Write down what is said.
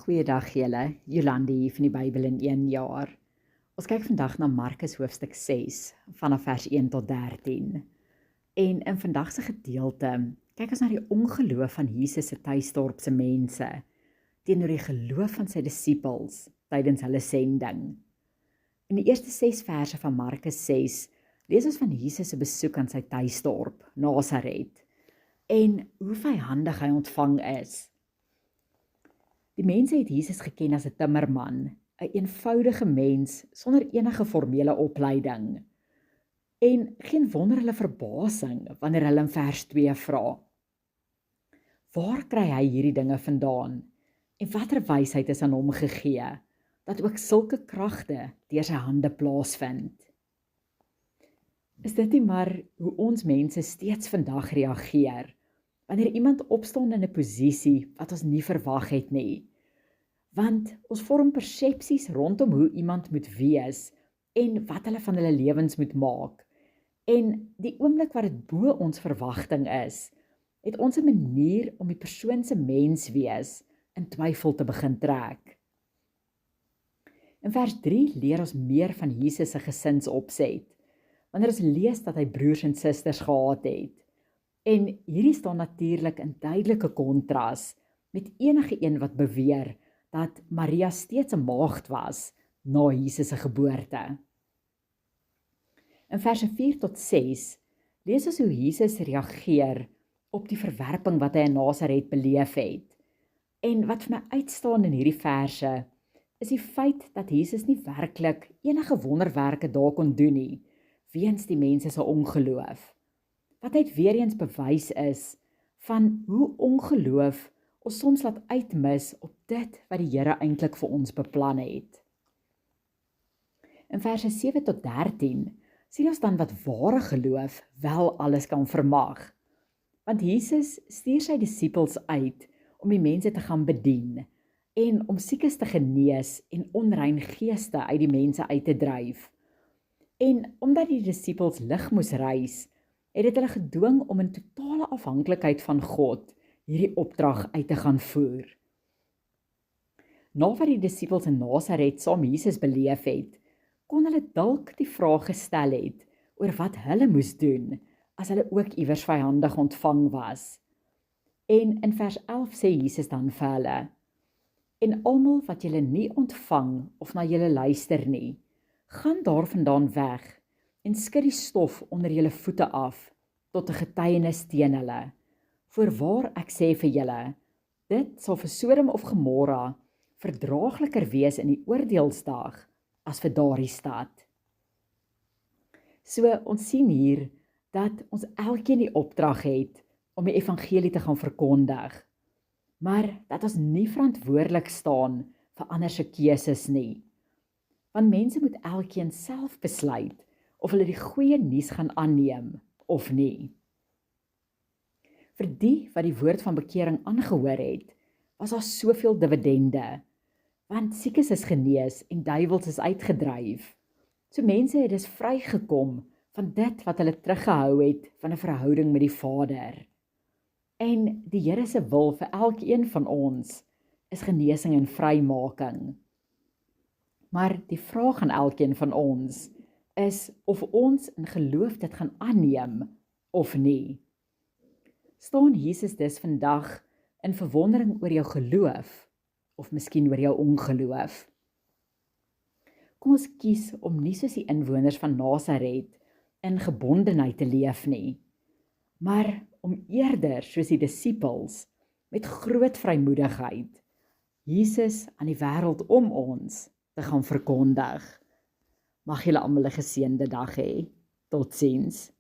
Goeiedag julle, Jolande hier van die Bybel in 1 jaar. Ons kyk vandag na Markus hoofstuk 6, vanaf vers 1 tot 13. En in vandag se gedeelte, kyk ons na die ongeloof van Jesus se tuisdorpse mense, teenoor die geloof van sy disippels, tydens hulle sending. In die eerste 6 verse van Markus 6, lees ons van Jesus se besoek aan sy tuisdorp, Nasaret, en hoe vyhandig hy ontvang is. Die mense het Jesus geken as 'n timmerman, 'n eenvoudige mens sonder enige formele opleiding. En geen wonder hulle verbasing wanneer hulle in vers 2 vra: waar kry hy hierdie dinge vandaan? En watter wysheid is aan hom gegee, dat ook sulke kragte deur sy hande plaasvind? Is dit nie maar hoe ons mense steeds vandag reageer, wanneer iemand opstaan in 'n posisie wat ons nie verwag het nie? Want ons vorm persepsies rondom hoe iemand moet wees en wat hulle van hulle lewens moet maak. En die oomblik wat dit bo ons verwagting is, het ons 'n manier om die persoon se menswees in twyfel te begin trek. In vers 3 leer ons meer van Jesus se gesinsopset, wanneer ons lees dat hy broers en susters gehad het. En hierdie staan natuurlik in duidelike kontras met enige een wat beweer dat Maria steeds 'n maagd was na Jesus se geboorte. In verse 4 tot 6 lees ons hoe Jesus reageer op die verwerping wat hy in Nasaret beleef het. En wat vir my uitstaan in hierdie verse, is die feit dat Jesus nie werklik enige wonderwerke daar kon doen nie, weens die mense se ongeloof. Wat net weer eens bewys is van hoe ongeloof ons soms laat uitmis op dit wat die Here eintlik vir ons beplan het. In verse 7 tot 13 sien ons dan wat ware geloof wel alles kan vermag. Want Jesus stuur sy disippels uit om die mense te gaan bedien en om siekes te genees en onrein geeste uit die mense uit te dryf. En omdat die disippels lig moes reis, het dit hulle gedwing om in totale afhanklikheid van God hierdie opdrag uit te gaan voer. Na wat die disippels in Nasaret saam Jesus beleef het, kon hulle dalk die vraag gestel het oor wat hulle moes doen as hulle ook iewers vyhandig ontvang was. En in vers 11 sê Jesus dan vir hulle: en almal wat julle nie ontvang of na julle luister nie, gaan daarvandaan weg en skud die stof onder julle voete af tot 'n getuienis teen hulle. Voorwaar ek sê vir julle, dit sal vir Sodom of Gomorra verdraagliker wees in die oordeelsdag as vir daardie stad. So ons sien hier dat ons elkeen die opdrag het om die evangelie te gaan verkondig, maar dat ons nie verantwoordelik staan vir ander se keuses nie. Want mense moet elkeen self besluit of hulle die goeie nuus gaan aanneem of nie. Vir die wat die woord van bekering aangehoor het, was daar soveel dividende, want siekes is genees en duiwels is uitgedryf. So mense het dus vrygekom van dit wat hulle teruggehou het van 'n verhouding met die Vader. En die Here se wil vir elkeen van ons is genesing en vrymaking. Maar die vraag aan elkeen van ons is of ons in geloof dit gaan aanneem of nie. Staan Jesus dus vandag in verwondering oor jou geloof of miskien oor jou ongeloof? Kom ons kies om nie soos die inwoners van Nasaret in gebondenheid te leef nie, maar om eerder soos die disippels met groot vrymoedigheid Jesus aan die wêreld om ons te gaan verkondig. Mag julle almal 'n geseënde dag hê. Totsiens.